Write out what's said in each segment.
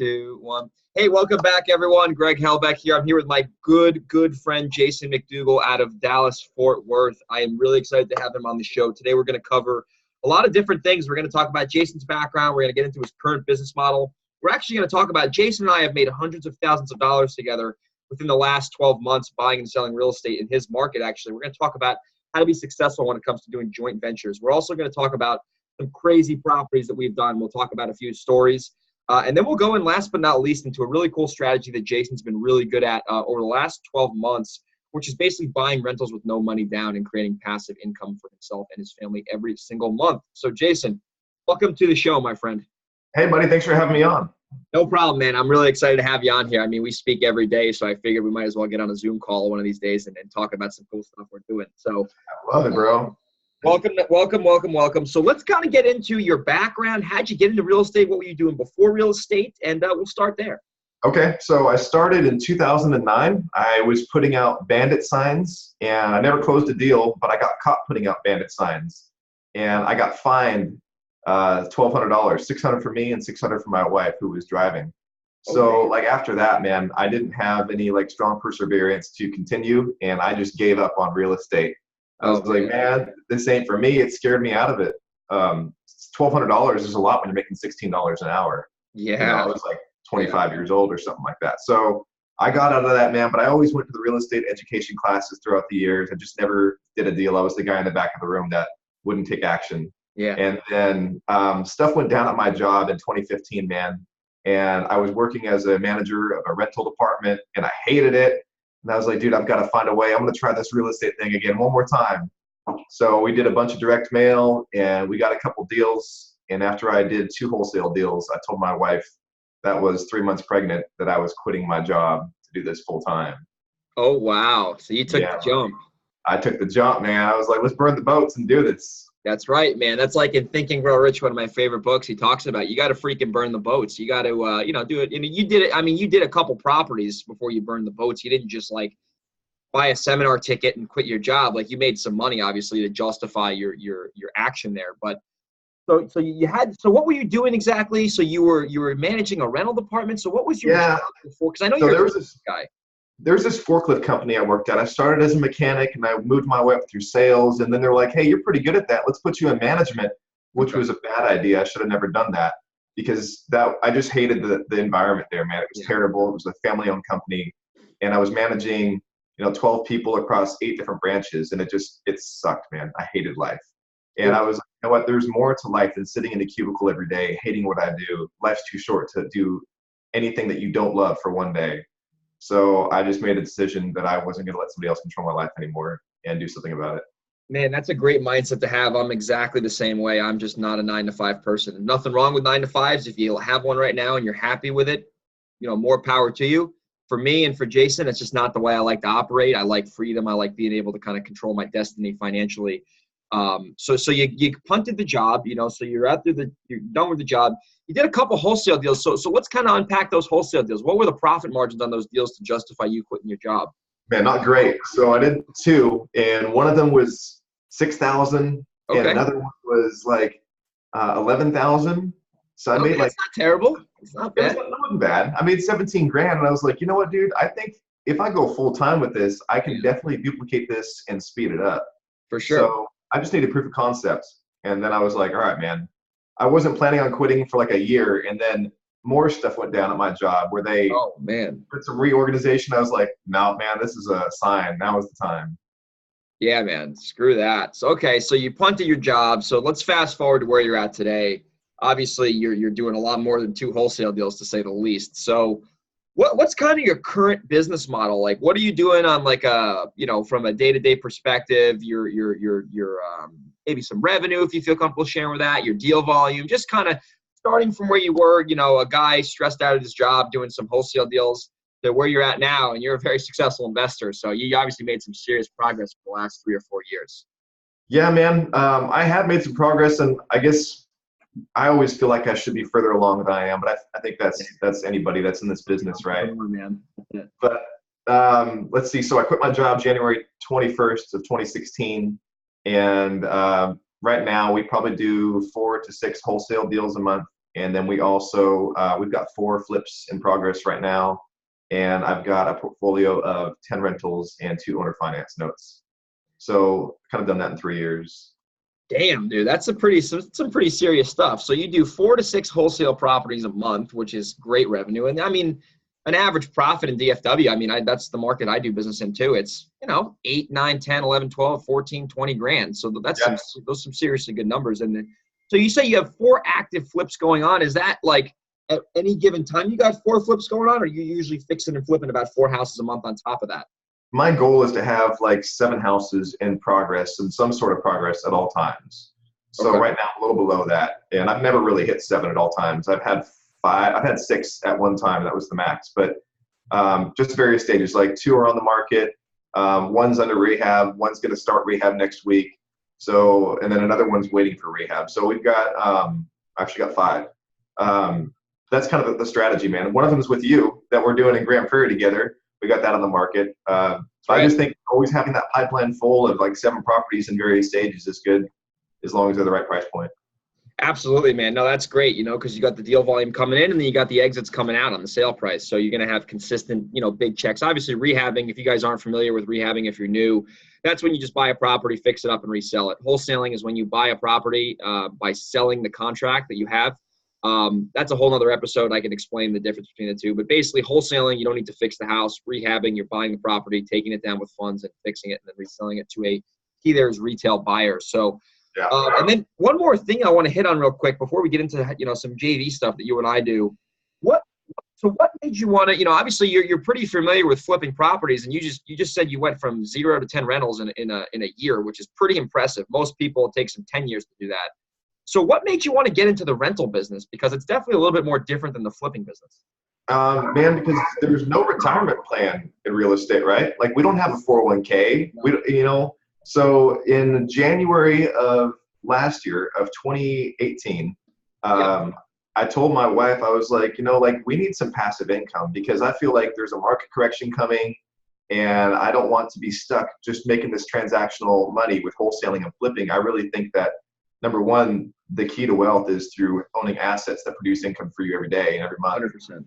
2, 1. Hey, welcome back, everyone. Greg Helbeck here. I'm here with my good friend Jason McDougall out of Dallas, Fort Worth. I am really excited to have him on the show. Today, we're going to cover a lot of different things. We're going to talk about Jason's background. We're going to get into his current business model. We're actually going to talk about Jason and I have made hundreds of thousands of dollars together within the last 12 months buying and selling real estate in his market, actually. We're going to talk about how to be successful when it comes to doing joint ventures. We're also going to talk about some crazy properties that we've done. We'll talk about a few stories. And then we'll go in, last but not least, into a really cool strategy that Jason's been really good at over the last 12 months, which is basically buying rentals with no money down and creating passive income for himself and his family every single month. So, Jason, welcome to the show, my friend. Hey, buddy. Thanks for having me on. No problem, man. I'm really excited to have you on here. I mean, we speak every day, so I figured we might as well get on a Zoom call one of these days and talk about some cool stuff we're doing. So, I love it, bro. Welcome. So let's kind of get into your background. How'd you get into real estate? What were you doing before real estate? And we'll start there. Okay, so I started in 2009. I was putting out bandit signs, and I never closed a deal, but I got caught putting out bandit signs. And I got fined $1,200, $600 for me and $600 for my wife who was driving. So like after that, man, I didn't have any like strong perseverance to continue, and I just gave up on real estate. I was like, man, this ain't for me. It scared me out of it. $1,200 is a lot when you're making $16 an hour. Yeah. You know, I was like 25 years old or something like that. So I got out of that, man, but I always went to the real estate education classes throughout the years. I just never did a deal. I was the guy in the back of the room that wouldn't take action. Yeah. And then stuff went down at my job in 2015, man. And I was working as a manager of a rental department, and I hated it. And I was like, dude, I've got to find a way. I'm going to try this real estate thing again one more time. So we did a bunch of direct mail, and we got a couple deals. And after I did 2 wholesale deals, I told my wife that was 3 months pregnant that I was quitting my job to do this full time. Oh, wow. So you took the jump. I took the jump, man. I was like, let's burn the boats and do this. That's right, man. That's like in Think and Grow Rich, one of my favorite books. He talks about you got to freaking burn the boats. You got to, do it. And you did it. I mean, you did a couple properties before you burned the boats. You didn't just like buy a seminar ticket and quit your job. Like you made some money, obviously, to justify your action there. But so you had. So what were you doing exactly? So you were managing a rental department. So what was your job before? Because I know you're a guy. There's this forklift company I worked at. I started as a mechanic, and I moved my way up through sales. And then they're like, hey, you're pretty good at that. Let's put you in management, which was a bad idea. I should have never done that because I just hated the environment there, man. It was terrible. It was a family-owned company. And I was managing, 12 people across 8 different branches. And it sucked, man. I hated life. And I was like, you know what? There's more to life than sitting in a cubicle every day, hating what I do. Life's too short to do anything that you don't love for one day. So I just made a decision that I wasn't going to let somebody else control my life anymore and do something about it. Man, that's a great mindset to have. I'm exactly the same way. I'm just not a 9-to-5 person. Nothing wrong with 9-to-5s. If you have one right now and you're happy with it, more power to you. For me and for Jason, it's just not the way I like to operate. I like freedom. I like being able to kind of control my destiny financially. So you punted the job, so you're done with the job. You did a couple wholesale deals. So let's kind of unpack those wholesale deals. What were the profit margins on those deals to justify you quitting your job? Man, not great. So I did 2, and one of them was $6,000, and another one was like $11,000. So I made like, that's not terrible. It's not bad. It wasn't bad. I made $17,000, and I was like, you know what, dude? I think if I go full time with this, I can definitely duplicate this and speed it up. For sure. So I just needed proof of concept. And then I was like, all right, man. I wasn't planning on quitting for like a year. And then more stuff went down at my job where they put some reorganization. I was like, no, man, this is a sign. Now is the time. Yeah, man. Screw that. So, so you punted your job. So let's fast forward to where you're at today. Obviously, you're doing a lot more than 2 wholesale deals, to say the least. So what's kind of your current business model? Like, what are you doing on like from a day-to-day perspective, your maybe some revenue, if you feel comfortable sharing with that, your deal volume, just kind of starting from where you were, a guy stressed out at his job doing some wholesale deals to where you're at now. And you're a very successful investor. So you obviously made some serious progress for the last 3 or 4 years. Yeah, man. I have made some progress, and I guess I always feel like I should be further along than I am, but I think that's anybody that's in this business, right? Man. But let's see. So I quit my job January 21st of 2016, and right now we probably do 4 to 6 wholesale deals a month. And then we also, we've got 4 flips in progress right now. And I've got a portfolio of 10 rentals and 2 owner finance notes. So kind of done that in 3 years. Damn, dude, that's some pretty serious stuff. So you do 4 to 6 wholesale properties a month, which is great revenue. And I mean, an average profit in DFW, I mean, that's the market I do business in too. It's, 8, 9, 10, 11, 12, 14, 20 grand. So that's those some seriously good numbers. And so you say you have 4 active flips going on. Is that like at any given time you got 4 flips going on, or are you usually fixing and flipping about 4 houses a month on top of that? My goal is to have like 7 houses in progress and some sort of progress at all times. So right now I'm a little below that, and I've never really hit 7 at all times. I've had 5, I've had 6 at one time. That was the max, but just various stages. Like 2 are on the market. One's under rehab. One's going to start rehab next week. So, and then another one's waiting for rehab. So we've got, actually got 5. That's kind of the strategy, man. One of them is with you that we're doing in Grand Prairie together. We got that on the market. So I just think always having that pipeline full of like 7 properties in various stages is good, as long as they're the right price point. Absolutely, man. No, that's great, because you got the deal volume coming in and then you got the exits coming out on the sale price. So you're going to have consistent, big checks. Obviously, rehabbing, if you guys aren't familiar with rehabbing, if you're new, that's when you just buy a property, fix it up, and resell it. Wholesaling is when you buy a property by selling the contract that you have. That's a whole nother episode. I can explain the difference between the two. But basically, wholesaling, you don't need to fix the house. Rehabbing, you're buying the property, taking it down with funds and fixing it and then reselling it to a key there is retail buyer. So and then one more thing I want to hit on real quick before we get into some JV stuff that you and I do. What made you want to, obviously you're pretty familiar with flipping properties, and you just said you went from 0 to 10 rentals in a year, which is pretty impressive. Most people, it takes them 10 years to do that. So what made you want to get into the rental business? Because it's definitely a little bit more different than the flipping business. Man, because there's no retirement plan in real estate, right? Like we don't have a 401k. So in January of last year of 2018, I told my wife, I was like, we need some passive income because I feel like there's a market correction coming and I don't want to be stuck just making this transactional money with wholesaling and flipping. I really think that number one, the key to wealth is through owning assets that produce income for you every day and every month. 100%.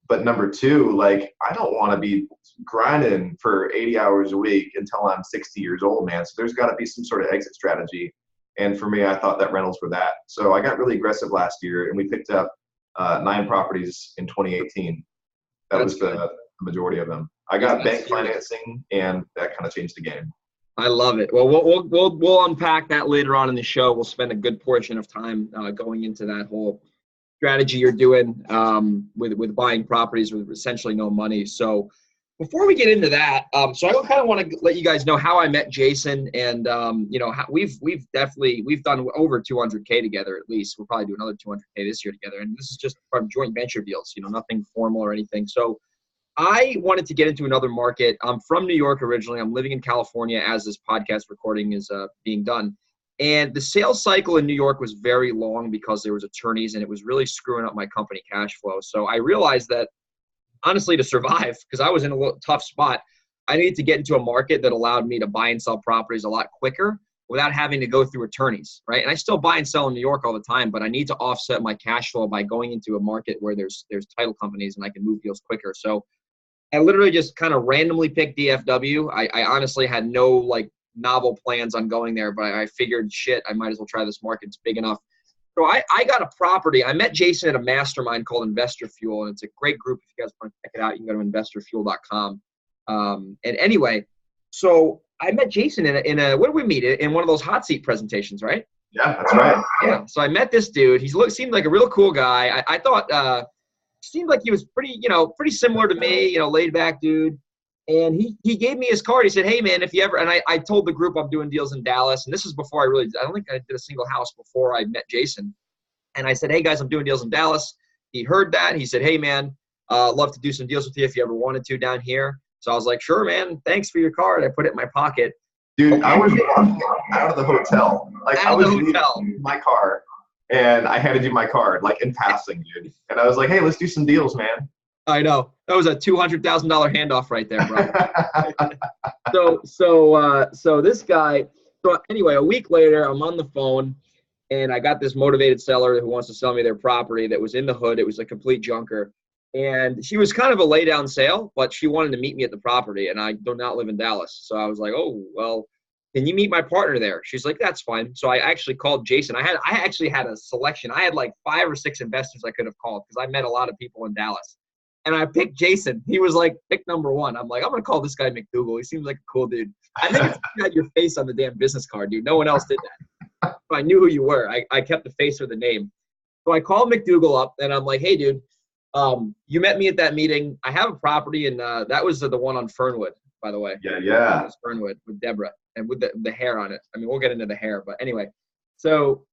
But number two, I don't want to be grinding for 80 hours a week until I'm 60 years old, man. So there's got to be some sort of exit strategy. And for me, I thought that rentals were that. So I got really aggressive last year, and we picked up 9 properties in 2018. That was the majority of them. I got bank financing, and that kind of changed the game. I love it. Well, we'll unpack that later on in the show. We'll spend a good portion of time going into that whole strategy you're doing with buying properties with essentially no money. So before we get into that, so I kind of want to let you guys know how I met Jason, and how we've done over 200K together at least. We'll probably do another 200K this year together, and this is just from joint venture deals. Nothing formal or anything. So I wanted to get into another market. I'm from New York originally. I'm living in California as this podcast recording is being done. And the sales cycle in New York was very long because there was attorneys, and it was really screwing up my company cash flow. So I realized that, honestly, to survive, because I was in a little tough spot, I needed to get into a market that allowed me to buy and sell properties a lot quicker without having to go through attorneys, right? And I still buy and sell in New York all the time, but I need to offset my cash flow by going into a market where there's title companies and I can move deals quicker. So I literally just kind of randomly picked DFW. I honestly had no novel plans on going there, but I figured, shit, I might as well try this market. It's big enough. So I got a property. I met Jason at a mastermind called Investor Fuel, and it's a great group. If you guys want to check it out, you can go to investorfuel.com. And anyway, so I met Jason in a what did we meet? In one of those hot seat presentations, right? Yeah, that's right. Yeah. So I met this dude. Seemed like a real cool guy. I thought seemed like he was pretty similar to me, laid back dude. And he gave me his card. He said, hey, man, if you ever – and I told the group I'm doing deals in Dallas. And this is before I don't think I did a single house before I met Jason. And I said, hey, guys, I'm doing deals in Dallas. He heard that. He said, hey, man, love to do some deals with you if you ever wanted to down here. So I was like, sure, man. Thanks for your card. I put it in my pocket. Dude, I was walking out of the hotel. I was leaving my car, and I handed you my card, in passing, dude. And I was like, hey, let's do some deals, man. I know. That was a $200,000 handoff right there, bro. So this guy, so anyway, a week later, I'm on the phone And I got this motivated seller who wants to sell me their property that was in the hood. It was a complete junker. And she was kind of a lay down sale, but she wanted to meet me at the property. And I do not live in Dallas. So I was like, oh, well, can you meet my partner there? She's like, that's fine. So I actually called Jason. I actually had a selection. I had like 5 or 6 investors I could have called because I met a lot of people in Dallas. And I picked Jason. He was like, pick number 1. I'm like, I'm going to call this guy McDougall. He seems like a cool dude. I think it's you had your face on the damn business card, dude. No one else did that. So I knew who you were. I kept the face or the name. So I called McDougall up, and I'm like, hey, dude, you met me at that meeting. I have a property, and that was the one on Fernwood, by the way. Yeah. It was Fernwood with Deborah and with the hair on it. I mean, we'll get into the hair. But anyway, so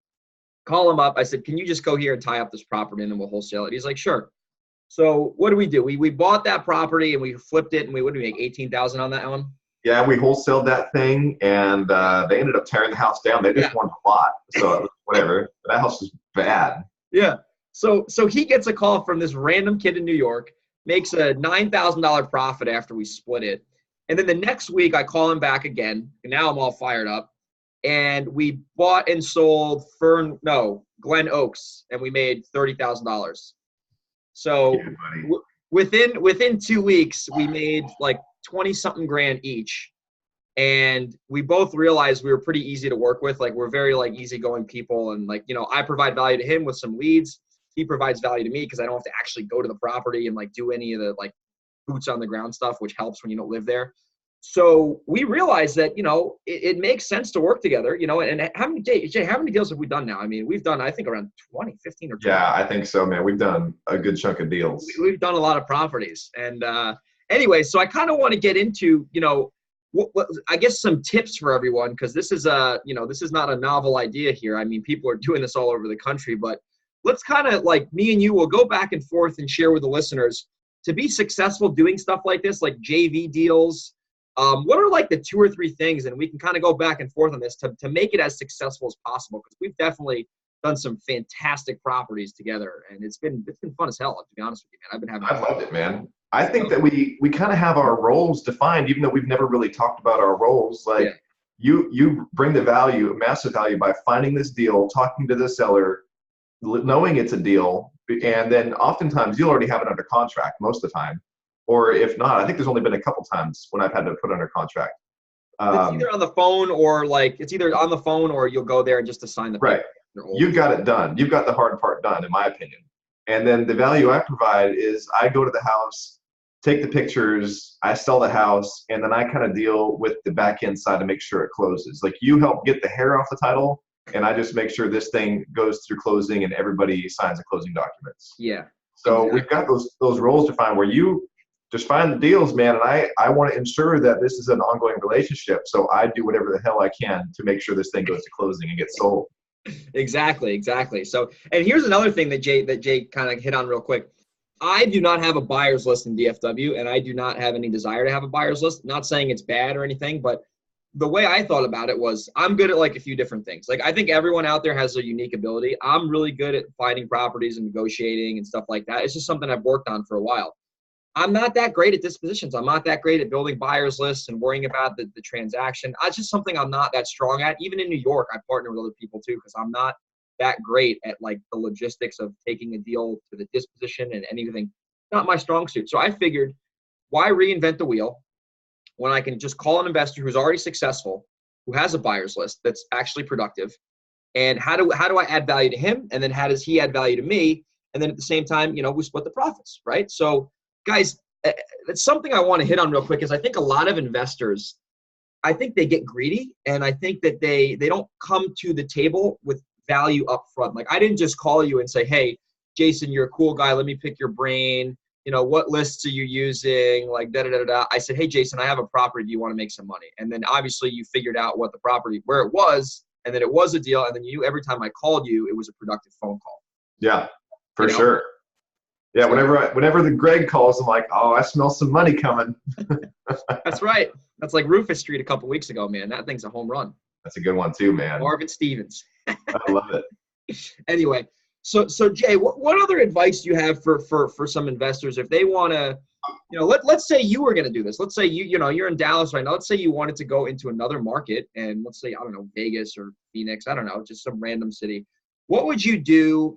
call him up. I said, can you just go here and tie up this property, and then we'll wholesale it? He's like, sure. So what do? We bought that property, and we flipped it, and what did we make, $18,000 on that one? Yeah, we wholesaled that thing, and they ended up tearing the house down. They just wanted a lot, so it was whatever. That house was bad. Yeah. So he gets a call from this random kid in New York, makes a $9,000 profit after we split it. And then the next week I call him back again, and now I'm all fired up. And we bought and sold Glen Oaks, and we made $30,000. So within 2 weeks, we made like 20-something grand each. And we both realized we were pretty easy to work with. Like, we're very like easygoing people. And like, I provide value to him with some leads. He provides value to me because I don't have to actually go to the property and like do any of the like boots on the ground stuff, which helps when you don't live there. So we realized that, it makes sense to work together, and how many deals have we done now? I mean, we've done, I think, around 15 or 20. Yeah, I think so, man. We've done a good chunk of deals. We've done a lot of properties. And anyway, so I kind of want to get into, what I guess some tips for everyone, because this is this is not a novel idea here. I mean, people are doing this all over the country, but let's kind of like me and you will go back and forth and share with the listeners to be successful doing stuff like this, like JV deals. What are like the 2 or 3 things, and we can kind of go back and forth on this to make it as successful as possible, because we've definitely done some fantastic properties together, and it's been fun as hell, to be honest with you, man. I've loved it, man. I think that we kind of have our roles defined, even though we've never really talked about our roles. Like you bring the value, massive value, by finding this deal, talking to the seller, knowing it's a deal, and then oftentimes you'll already have it under contract most of the time. Or if not, I think there's only been a couple times when I've had to put under contract. It's either on the phone or you'll go there and just assign the paper. Right. You've got it done. You've got the hard part done, in my opinion. And then the value I provide is I go to the house, take the pictures, I sell the house, and then I kind of deal with the back end side to make sure it closes. Like, you help get the hair off the title, and I just make sure this thing goes through closing and everybody signs the closing documents. Yeah. So We've got those roles defined where you just find the deals, man, and I want to ensure that this is an ongoing relationship. So I do whatever the hell I can to make sure this thing goes to closing and gets sold. Exactly. So, and here's another thing that Jay kind of hit on real quick. I do not have a buyer's list in DFW, and I do not have any desire to have a buyer's list. Not saying it's bad or anything, but the way I thought about it was I'm good at like a few different things. Like, I think everyone out there has a unique ability. I'm really good at finding properties and negotiating and stuff like that. It's just something I've worked on for a while. I'm not that great at dispositions. I'm not that great at building buyer's lists and worrying about the transaction. It's just something I'm not that strong at. Even in New York, I partner with other people too, because I'm not that great at like the logistics of taking a deal to the disposition and anything. Not my strong suit. So I figured, why reinvent the wheel when I can just call an investor who's already successful, who has a buyer's list that's actually productive, and how do I add value to him, and then how does he add value to me, and then at the same time, we split the profits, right? So guys, it's something I want to hit on real quick, is I think a lot of investors, I think they get greedy, and I think that they don't come to the table with value up front. Like, I didn't just call you and say, hey, Jason, you're a cool guy. Let me pick your brain. What lists are you using? Like, da-da-da-da-da. I said, hey, Jason, I have a property. Do you want to make some money? And then obviously you figured out what the property, where it was, and then it was a deal. And then every time I called you, it was a productive phone call. Yeah, for sure. Yeah, whenever the Greg calls, I'm like, oh, I smell some money coming. That's right. That's like Rufus Street a couple weeks ago, man. That thing's a home run. That's a good one too, man. Marvin Stevens. I love it. Anyway, so Jay, what other advice do you have for some investors if they want to let's say you were going to do this. Let's say you're in Dallas right now. Let's say you wanted to go into another market, and let's say, I don't know, Vegas or Phoenix, I don't know, just some random city. What would you do,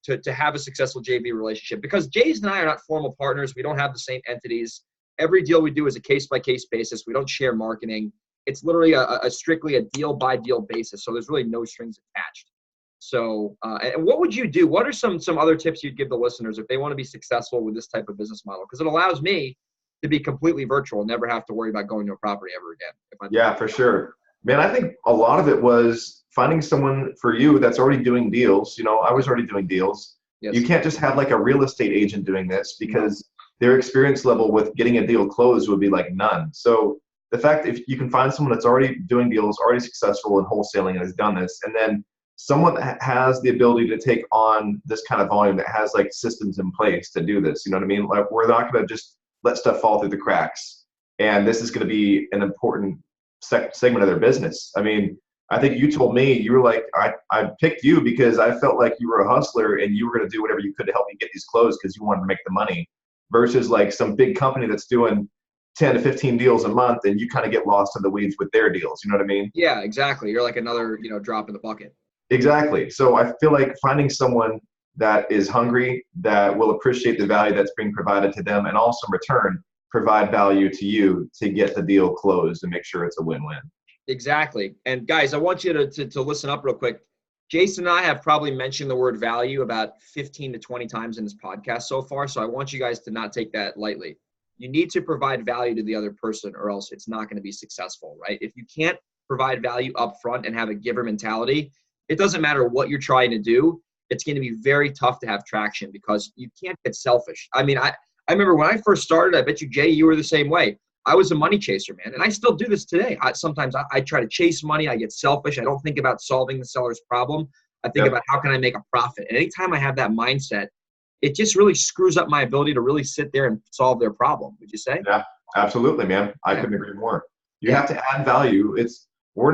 to have a successful JV relationship? Because Jason and I are not formal partners. We don't have the same entities. Every deal we do is a case-by-case basis. We don't share marketing. It's literally a strictly a deal-by-deal basis. So there's really no strings attached. So, and what would you do? What are some other tips you'd give the listeners if they want to be successful with this type of business model? Because it allows me to be completely virtual and never have to worry about going to a property ever again. Yeah, for sure. Man, I think a lot of it was finding someone for you that's already doing deals. I was already doing deals. Yes. You can't just have like a real estate agent doing this because their experience level with getting a deal closed would be like none. So the fact if you can find someone that's already doing deals, already successful in wholesaling and has done this, and then someone that has the ability to take on this kind of volume, that has like systems in place to do this, you know what I mean? Like, we're not going to just let stuff fall through the cracks. And this is going to be an important segment of their business. I mean, I think you told me, you were like, I picked you because I felt like you were a hustler and you were going to do whatever you could to help me get these closed because you wanted to make the money, versus like some big company that's doing 10 to 15 deals a month and you kind of get lost in the weeds with their deals. You know what I mean? Yeah, exactly. You're like another, drop in the bucket. Exactly. So I feel like finding someone that is hungry, that will appreciate the value that's being provided to them, and also in return provide value to you to get the deal closed and make sure it's a win-win. Exactly. And guys, I want you to listen up real quick. Jason and I have probably mentioned the word value about 15 to 20 times in this podcast so far. So I want you guys to not take that lightly. You need to provide value to the other person or else it's not going to be successful, right? If you can't provide value up front and have a giver mentality, it doesn't matter what you're trying to do. It's going to be very tough to have traction because you can't get selfish. I mean, I remember when I first started, I bet you, Jay, you were the same way. I was a money chaser, man. And I still do this today. Sometimes I try to chase money. I get selfish. I don't think about solving the seller's problem. I think about how can I make a profit. And anytime I have that mindset, it just really screws up my ability to really sit there and solve their problem. Would you say? Yeah, absolutely, man. I couldn't agree more. You have to add value. We're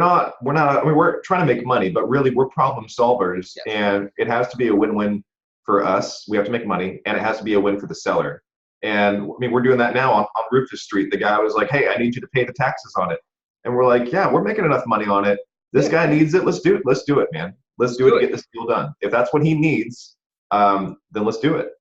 trying to make money, but really we're problem solvers, and it has to be a win-win for us. We have to make money, and it has to be a win for the seller. And I mean, we're doing that now on Rufus Street. The guy was like, "Hey, I need you to pay the taxes on it." And we're like, "Yeah, we're making enough money on it. This guy needs it. Let's do it. Let's do it, man. Let's do it to get this deal done. If that's what he needs, then let's do it."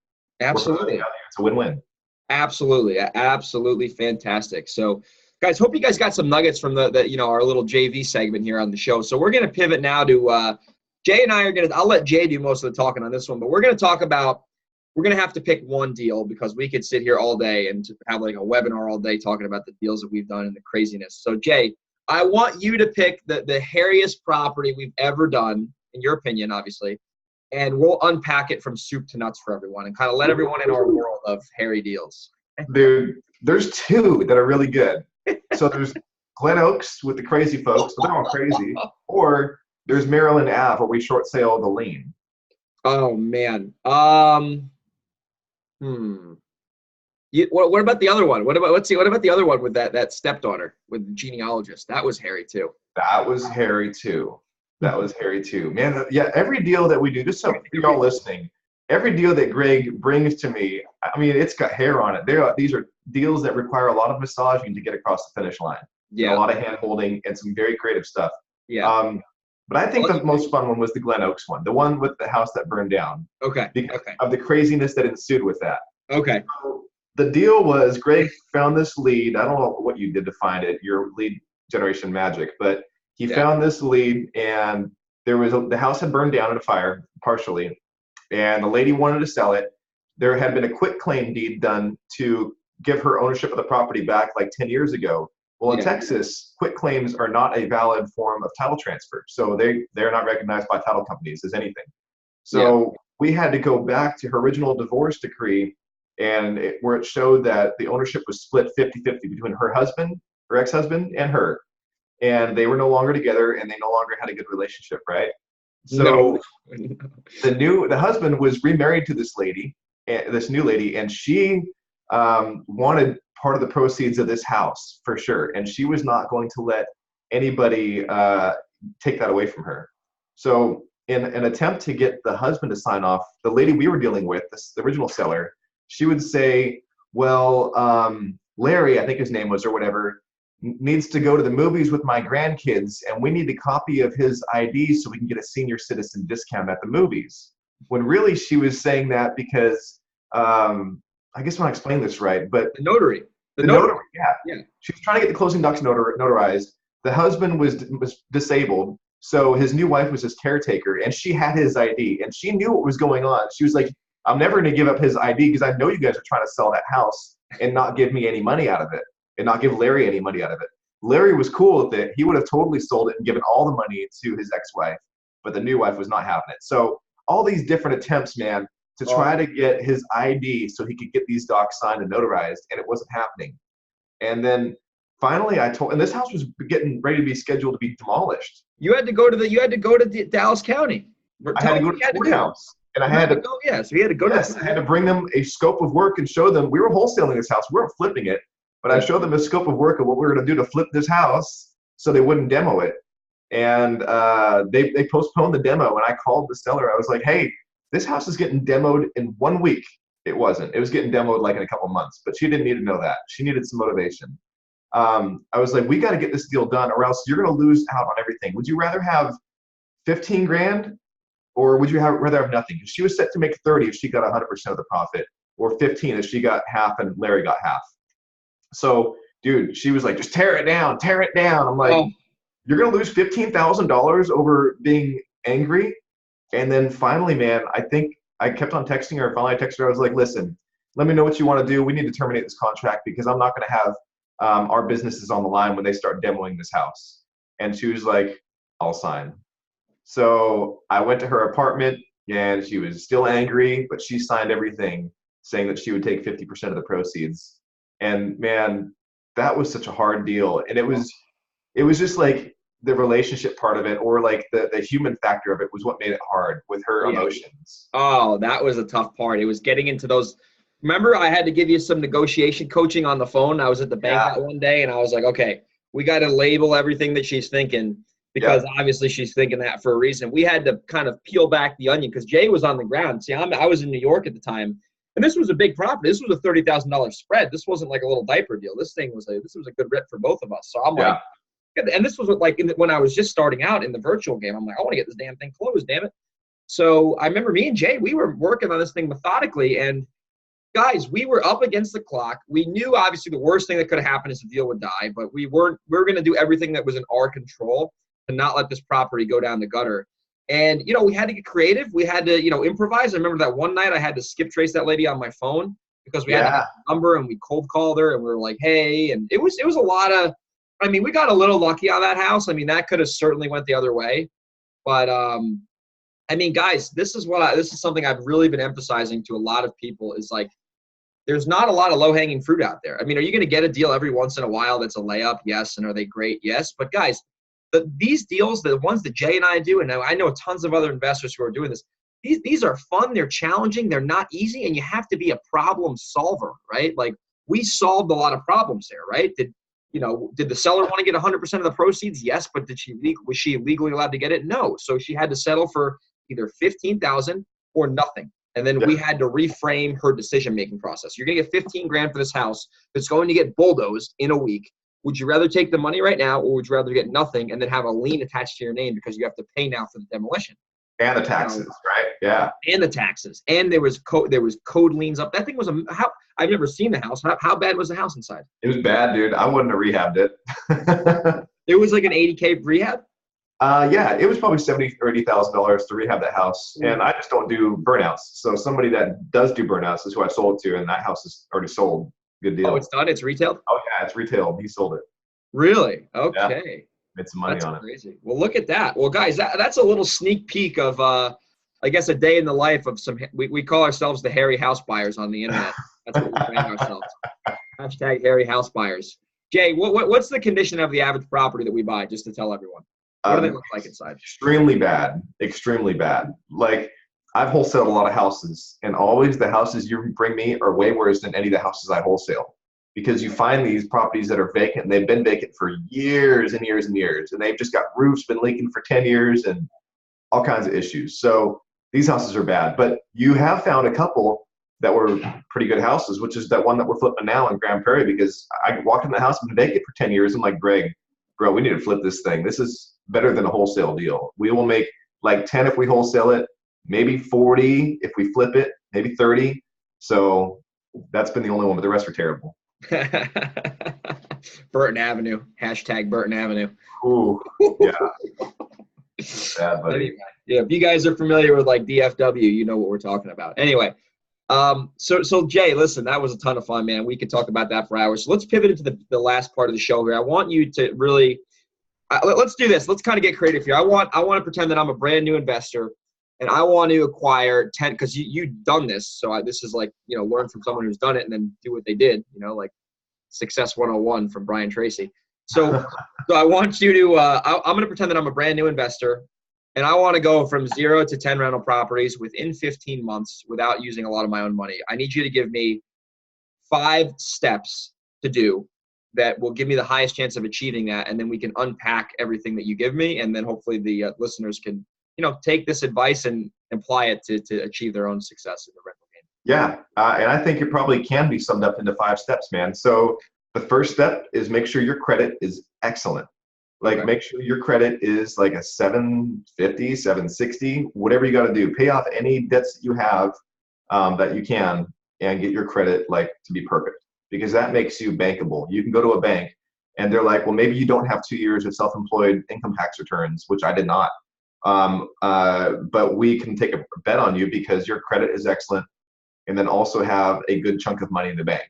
Absolutely. It's a win-win. Absolutely. Absolutely fantastic. So, guys, hope you guys got some nuggets from our little JV segment here on the show. So we're going to pivot now to Jay and I are going to – I'll let Jay do most of the talking on this one, but we're going to talk about – we're going to have to pick one deal because we could sit here all day and have like a webinar all day talking about the deals that we've done and the craziness. So, Jay, I want you to pick the hairiest property we've ever done, in your opinion, obviously, and we'll unpack it from soup to nuts for everyone and kind of let everyone in our world of hairy deals. Dude, there's two that are really good. So there's Glen Oaks with the crazy folks, but they're all crazy. Or there's Maryland Ave where we short sale the lean. Oh, man. What about the other one? What about the other one with that stepdaughter with the genealogist? That was hairy too. That was hairy too. Man, yeah, every deal that we do, just so you're all listening, every deal that Greg brings to me, I mean, it's got hair on it. These are deals that require a lot of massaging to get across the finish line. Yeah. A lot of hand holding and some very creative stuff. Yeah. But I think the most fun one was the Glen Oaks one, the one with the house that burned down. Okay. Because of the craziness that ensued with that. Okay. So the deal was Greg found this lead. I don't know what you did to find it, your lead generation magic, but he found this lead, and the house had burned down in a fire partially, and the lady wanted to sell it. There had been a quit claim deed done to give her ownership of the property back like 10 years ago. Well, in Texas, quit claims are not a valid form of title transfer. So they're not recognized by title companies as anything. So we had to go back to her original divorce decree, and where it showed that the ownership was split 50-50 between her husband, her ex-husband, and her. And they were no longer together, and they no longer had a good relationship, right? So the husband was remarried to this new lady, and she wanted part of the proceeds of this house for sure, and she was not going to let anybody take that away from her. So in an attempt to get the husband to sign off, the lady we were dealing with, the original seller, she would say, well, Larry, I think his name was, or whatever, needs to go to the movies with my grandkids, and we need a copy of his ID so we can get a senior citizen discount at the movies. When really she was saying that because, I guess when I explain this right, but The notary. the notary, yeah. Yeah. She was trying to get the closing docs notarized. The husband was disabled, so his new wife was his caretaker, and she had his ID, and she knew what was going on. She was like, I'm never going to give up his ID because I know you guys are trying to sell that house and not give me any money out of it, and not give Larry any money out of it. Larry was cool with it. He would have totally sold it and given all the money to his ex-wife, but the new wife was not having it. So all these different attempts, man, to try to get his ID so he could get these docs signed and notarized, and it wasn't happening. And then finally and this house was getting ready to be scheduled to be demolished. You had to go to Dallas County. I had to go to the courthouse. And I had to go. Yeah, so you had to go to. Yes, I had to bring them a scope of work and show them we were wholesaling this house. We weren't flipping it, but I showed them a scope of work of what we were going to do to flip this house so they wouldn't demo it. And they postponed the demo. And I called the seller. I was like, hey, this house is getting demoed in 1 week. It wasn't. It was getting demoed like in a couple months. But she didn't need to know that. She needed some motivation. I was like, we got to get this deal done, or else you're going to lose out on everything. Would you rather have 15 grand? Or would you rather have nothing? She was set to make 30 if she got 100% of the profit, or 15 if she got half and Larry got half. So, dude, she was like, just tear it down, tear it down. I'm like, you're going to lose $15,000 over being angry? And then finally, man, I think I kept on texting her. Finally, I texted her. I was like, listen, let me know what you want to do. We need to terminate this contract because I'm not going to have our businesses on the line when they start demoing this house. And she was like, I'll sign. So I went to her apartment, and she was still angry, but she signed everything saying that she would take 50% of the proceeds. And man, that was such a hard deal. And it was just like the relationship part of it, or like the human factor of it, was what made it hard with her emotions. Oh, that was a tough part. It was getting into those. Remember, I had to give you some negotiation coaching on the phone. I was at the bank that one day, and I was like, okay, we got to label everything that she's thinking. Because obviously she's thinking that for a reason. We had to kind of peel back the onion because Jay was on the ground. See, I was in New York at the time, and this was a big property. This was a $30,000 spread. This wasn't like a little diaper deal. This was a good rip for both of us. So I'm like, and this was like when I was just starting out in the virtual game. I'm like, I want to get this damn thing closed, damn it. So I remember me and Jay, we were working on this thing methodically, and guys, we were up against the clock. We knew obviously the worst thing that could have happened is the deal would die, but we were going to do everything that was in our control to not let this property go down the gutter. And, we had to get creative. We had to, improvise. I remember that one night I had to skip trace that lady on my phone because we had to have a number, and we cold called her, and we were like, hey, and it was a lot of, we got a little lucky on that house. That could have certainly went the other way. But, guys, this is something I've really been emphasizing to a lot of people is like, there's not a lot of low-hanging fruit out there. Are you going to get a deal every once in a while that's a layup? Yes. And are they great? Yes. But guys, these deals, the ones that Jay and I do, and I know tons of other investors who are doing this, these are fun, they're challenging, they're not easy, and you have to be a problem solver, right? Like, we solved a lot of problems there, right? Did the seller want to get 100% of the proceeds? Yes, but was she legally allowed to get it? No. So she had to settle for either $15,000 or nothing. And then we had to reframe her decision-making process. You're going to get 15 grand for this house that's going to get bulldozed in a week. Would you rather take the money right now, or would you rather get nothing and then have a lien attached to your name because you have to pay now for the demolition? And the taxes, right? Yeah. And the taxes. And there was code liens up. That thing was I've never seen the house. How bad was the house inside? It was bad, dude. I wouldn't have rehabbed it. It was like an $80K rehab? Yeah, it was probably $70,000 or $80,000 to rehab that house. And I just don't do burnouts. So somebody that does do burnouts is who I sold it to, and that house is already sold. Good deal. Oh, it's done? It's retailed? Oh, yeah, it's retailed. He sold it. Really? Okay. Yeah. Made some money on it. Crazy. Well, look at that. Well, guys, that's a little sneak peek of, I guess, a day in the life of some. We call ourselves the hairy house buyers on the internet. That's what we brand ourselves. Hashtag hairy house buyers. Jay, what's the condition of the average property that we buy? Just to tell everyone, what do they look like inside? Extremely bad. Extremely bad. Like, I've wholesaled a lot of houses, and always the houses you bring me are way worse than any of the houses I wholesale. Because you find these properties that are vacant, and they've been vacant for years and years and years, and they've just got roofs been leaking for 10 years and all kinds of issues. So these houses are bad, but you have found a couple that were pretty good houses, which is that one that we're flipping now in Grand Prairie, because I walked in the house and been vacant for 10 years. I'm like, Greg, bro, we need to flip this thing. This is better than a wholesale deal. We will make like 10 if we wholesale it, maybe 40 if we flip it, maybe 30. So that's been the only one, but the rest are terrible. Burton Avenue. Hashtag Burton Avenue. Ooh, yeah. Bad, buddy. Anyway, yeah, if you guys are familiar with like DFW, you know what we're talking about. Anyway, so Jay, listen, that was a ton of fun, man. We could talk about that for hours. So let's pivot into the last part of the show here. I want you to really let's do this. Let's kind of get creative here. I want to pretend that I'm a brand new investor, and I want to acquire 10, because you've done this. So this is like, learn from someone who's done it and then do what they did, like Success 101 from Brian Tracy. So I want you to I'm going to pretend that I'm a brand new investor, and I want to go from 0 to 10 rental properties within 15 months without using a lot of my own money. I need you to give me 5 steps to do that will give me the highest chance of achieving that, and then we can unpack everything that you give me, and then hopefully the listeners can take this advice and apply it to achieve their own success in the rental game. Yeah, and I think it probably can be summed up into 5 steps, man. So the first step is make sure your credit is excellent. Like, make sure your credit is like a 750, 760, whatever you got to do. Pay off any debts that you have that you can, and get your credit like to be perfect, because that makes you bankable. You can go to a bank and they're like, well, maybe you don't have 2 years of self-employed income tax returns, which I did not. But we can take a bet on you because your credit is excellent, and then also have a good chunk of money in the bank.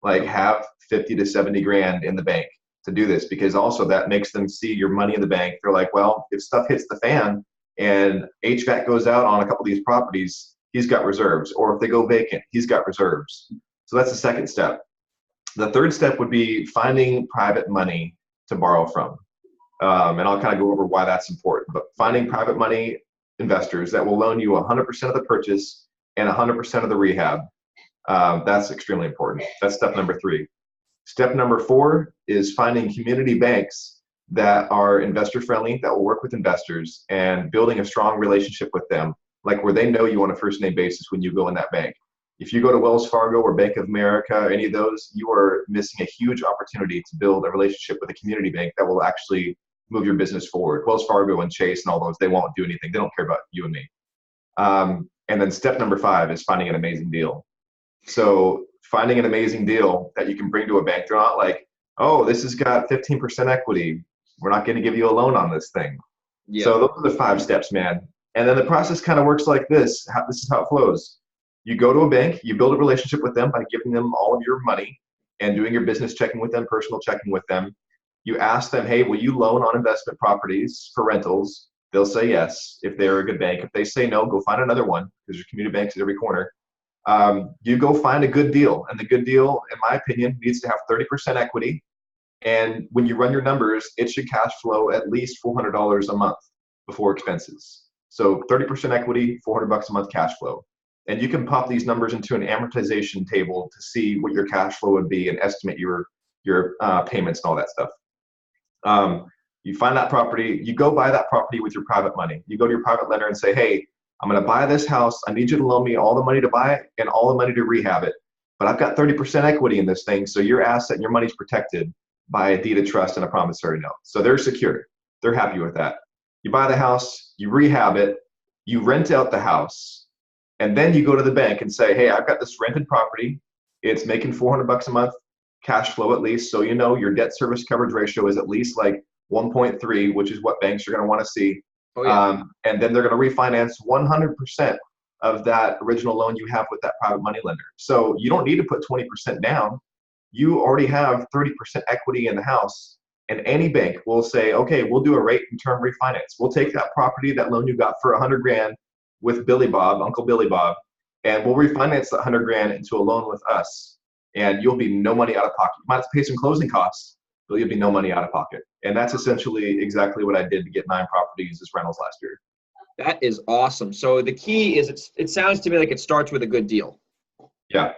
Like, have 50 to 70 grand in the bank to do this, because also that makes them see your money in the bank. They're like, well, if stuff hits the fan and HVAC goes out on a couple of these properties, he's got reserves. Or if they go vacant, he's got reserves. So that's the second step. The third step would be finding private money to borrow from. And I'll kind of go over why that's important. But finding private money investors that will loan you 100% of the purchase and 100% of the rehab, that's extremely important. That's step number 3. Step number 4 is finding community banks that are investor friendly, that will work with investors, and building a strong relationship with them, like where they know you on a first name basis when you go in that bank. If you go to Wells Fargo or Bank of America, any of those, you are missing a huge opportunity to build a relationship with a community bank that will actually move your business forward. Wells Fargo and Chase and all those, they won't do anything. They don't care about you and me. And then step number 5 is finding an amazing deal. So finding an amazing deal that you can bring to a bank. They're not like, oh, this has got 15% equity. We're not going to give you a loan on this thing. Yeah. So those are the 5 steps, man. And then the process kind of works like this. This is how it flows. You go to a bank, you build a relationship with them by giving them all of your money and doing your business checking with them, personal checking with them. You ask them, hey, will you loan on investment properties for rentals? They'll say yes if they're a good bank. If they say no, go find another one, because there's community banks at every corner. You go find a good deal. And the good deal, in my opinion, needs to have 30% equity. And when you run your numbers, it should cash flow at least $400 a month before expenses. So 30% equity, $400 a month cash flow. And you can pop these numbers into an amortization table to see what your cash flow would be and estimate your payments and all that stuff. You find that property, you go buy that property with your private money. You go to your private lender and say, hey, I'm going to buy this house. I need you to loan me all the money to buy it and all the money to rehab it. But I've got 30% equity in this thing, so your asset and your money's protected by a deed of trust and a promissory note. So they're secure. They're happy with that. You buy the house, you rehab it, you rent out the house, and then you go to the bank and say, hey, I've got this rented property. It's making $400 a month cash flow at least. So you know your debt service coverage ratio is at least like 1.3, which is what banks are going to want to see. Oh, yeah. And then they're going to refinance 100% of that original loan you have with that private money lender. So you don't need to put 20% down. You already have 30% equity in the house. And any bank will say, okay, we'll do a rate and term refinance. We'll take that property, that loan you got for 100 grand with Billy Bob, Uncle Billy Bob, and we'll refinance that 100 grand into a loan with us. And you'll be no money out of pocket. You might have to pay some closing costs, but you'll be no money out of pocket. And that's essentially exactly what I did to get 9 properties as rentals last year. That is awesome. So the key is it sounds to me like it starts with a good deal. Yeah.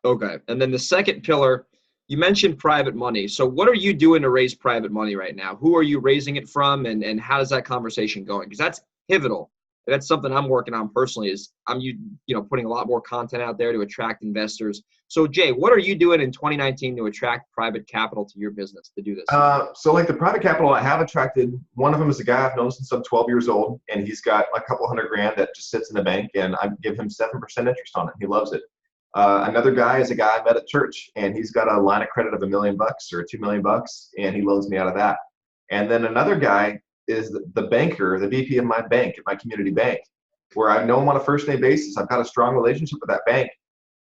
Okay. And then the second pillar, you mentioned private money. So what are you doing to raise private money right now? Who are you raising it from, and how is that conversation going? Because that's pivotal That's something I'm working on personally is putting a lot more content out there to attract investors. So Jay, what are you doing in 2019 to attract private capital to your business to do this? So like the private capital I have attracted, one of them is a guy I've known since I'm 12 years old, and he's got a couple $100,000 that just sits in the bank, and I give him 7% interest on it. He loves it. Another guy is a guy I met at church, and he's got a line of credit of $1 million or $2 million, and he loans me out of that. And then another guy is the banker, the VP of my bank at my community bank, where I know him on a first name basis. I've got a strong relationship with that bank.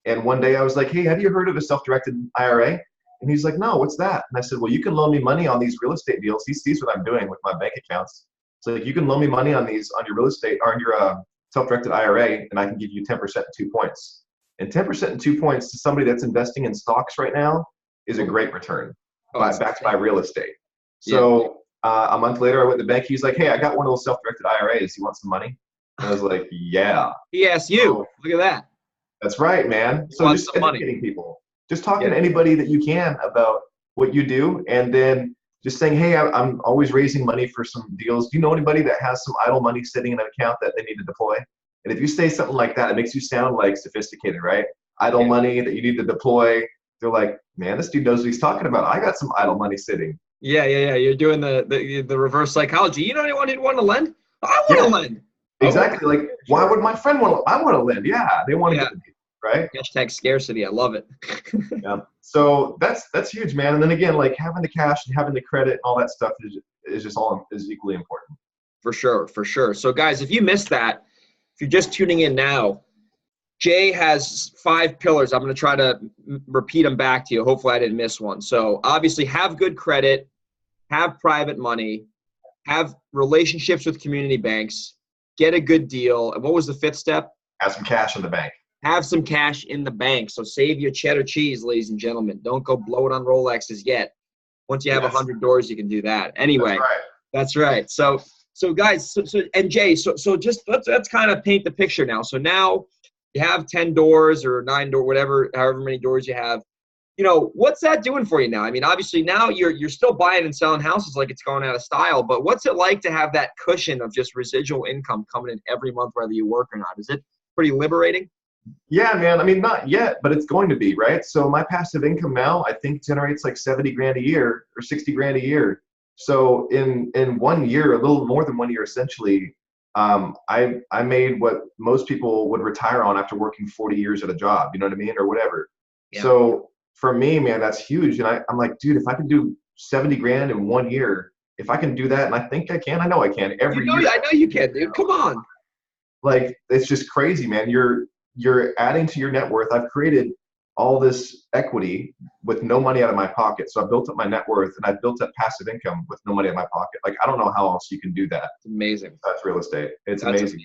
And one day I was like, hey, have you heard of a self-directed IRA? And he's like, no, what's that? And I said, well, you can loan me money on these real estate deals. He sees what I'm doing with my bank accounts. So you can loan me money on these, on your real estate, or on your self-directed IRA, and I can give you 10% and 2 points. And 10% and 2 points to somebody that's investing in stocks right now is a great return, backed by real estate. So a month later, I went to the bank. He's like, hey, I got one of those self-directed IRAs. You want some money? And I was like, yeah. He asked you. Look at that. That's right, man. So just educating people. Just talking to anybody that you can about what you do, and then just saying, hey, I'm always raising money for some deals. Do you know anybody that has some idle money sitting in an account that they need to deploy? And if you say something like that, it makes you sound like sophisticated, right? Idle money that you need to deploy. They're like, man, this dude knows what he's talking about. I got some idle money sitting. Yeah. You're doing the reverse psychology. You know anyone who'd want to lend? I want to lend. Exactly. Like, why would my friend want to? I want to lend. Yeah, they want to get the deal, right? Hashtag scarcity. I love it. Yeah. So that's huge, man. And then again, like having the cash and having the credit, all that stuff is equally important. For sure. So guys, if you missed that, if you're just tuning in now, Jay has 5 pillars. I'm going to try to repeat them back to you. Hopefully I didn't miss one. So obviously have good credit, have private money, have relationships with community banks, get a good deal. And what was the 5th step? Have some cash in the bank. Have some cash in the bank. So save your cheddar cheese, ladies and gentlemen. Don't go blow it on Rolexes yet. Once you have 100 doors, you can do that. Anyway, that's right. So guys, and Jay, so just let's kind of paint the picture now. So now you have 10 doors or 9 doors, however many doors you have. You know, what's that doing for you now? I mean, obviously now you're still buying and selling houses like it's going out of style, but what's it like to have that cushion of just residual income coming in every month, whether you work or not? Is it pretty liberating? Yeah, man. I mean, not yet, but it's going to be, right? So my passive income now, I think, generates like 70 grand a year or 60 grand a year. So in 1 year, a little more than 1 year, essentially, I made what most people would retire on after working 40 years at a job, you know what I mean? Or whatever. Yeah. So for me, man, that's huge. And I'm like, dude, if I can do 70 grand in 1 year, if I can do that, and I think I can, I know I can every year. I know you can, dude. Come on. Like, it's just crazy, man. You're adding to your net worth. I've created all this equity with no money out of my pocket. So I built up my net worth, and I built up passive income with no money in my pocket. Like, I don't know how else you can do that. It's amazing. That's real estate. It's amazing.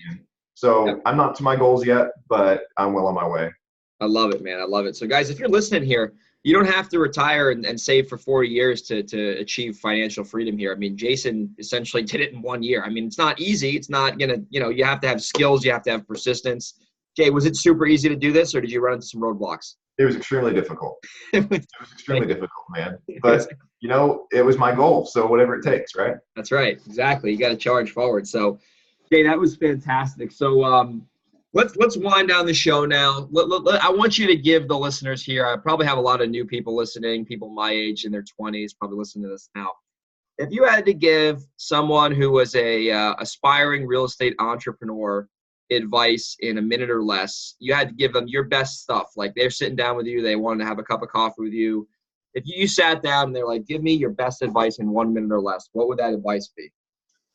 So I'm not to my goals yet, but I'm well on my way. I love it, man. I love it. So guys, if you're listening here, you don't have to retire and save for 4 years to achieve financial freedom here. I mean, Jason essentially did it in 1 year. I mean, it's not easy. It's not going to, you have to have skills. You have to have persistence. Jay, was it super easy to do this, or did you run into some roadblocks? It was extremely difficult. It was extremely difficult, man. But, it was my goal. So whatever it takes, right? That's right. Exactly. You got to charge forward. So, Jay, that was fantastic. So let's wind down the show now. I want you to give the listeners here, I probably have a lot of new people listening, people my age in their 20s probably listening to this now. If you had to give someone who was a aspiring real estate entrepreneur advice in a minute or less, you had to give them your best stuff. Like they're sitting down with you, they wanted to have a cup of coffee with you. If you sat down and they're like, give me your best advice in 1 minute or less, what would that advice be?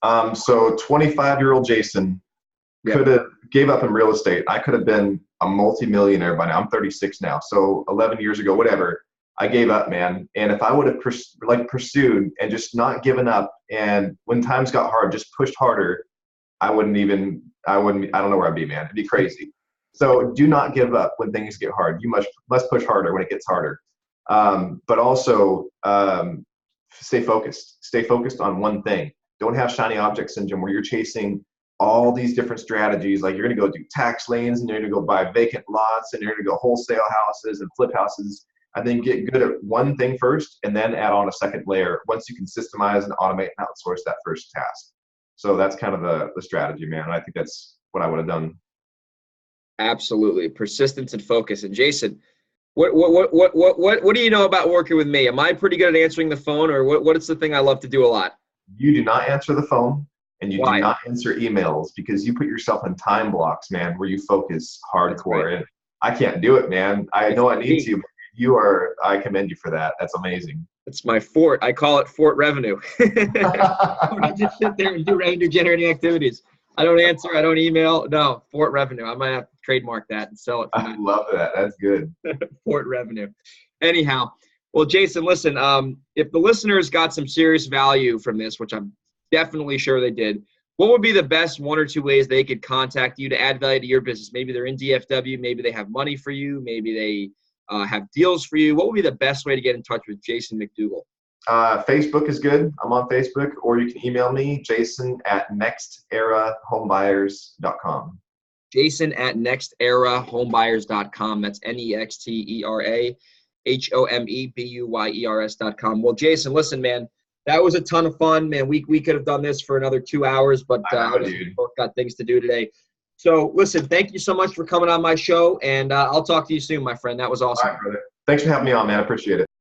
So 25-year-old Jason could have gave up in real estate. I could have been a multi-millionaire by now. I'm 36 now. So 11 years ago, whatever, I gave up, man. And if I would have pursued and just not given up, and when times got hard, just pushed harder, I don't know where I'd be, man. It'd be crazy. So do not give up when things get hard. You must push harder when it gets harder. But also stay focused. Stay focused on one thing. Don't have shiny object syndrome where you're chasing all these different strategies. Like you're going to go do tax lanes, and you're going to go buy vacant lots, and you're going to go wholesale houses and flip houses. And then get good at one thing first, and then add on a second layer once you can systemize and automate and outsource that first task. So that's kind of the strategy, man. And I think that's what I would have done. Absolutely. Persistence and focus. And Jason, what do you know about working with me? Am I pretty good at answering the phone, or what is the thing I love to do a lot? You do not answer the phone, and you do Why? not answer emails, because you put yourself in time blocks, man, where you focus hardcore. Right. And I can't do it, man. I know I need Me. to, but I commend you for that. That's amazing. It's my fort. I call it fort revenue. I just sit there and do revenue generating activities. I don't answer. I don't email. No, fort revenue. I might have to trademark that and sell it. I love that. That's good. Fort revenue. Anyhow, well, Jason, listen, if the listeners got some serious value from this, which I'm definitely sure they did, what would be the best 1 or 2 ways they could contact you to add value to your business? Maybe they're in DFW. Maybe they have money for you. Maybe they have deals for you. What would be the best way to get in touch with Jason McDougall? Facebook is good. I'm on Facebook, or you can email me, jason@nexterahomebuyers.com. Jason@nexterahomebuyers.com. That's NEXTERAHOMEBUYERS.com. Well, Jason, listen, man, that was a ton of fun, man. We could have done this for another 2 hours, but we both got things to do today. So, listen, thank you so much for coming on my show, and I'll talk to you soon, my friend. That was awesome. All right, brother. Thanks for having me on, man. I appreciate it.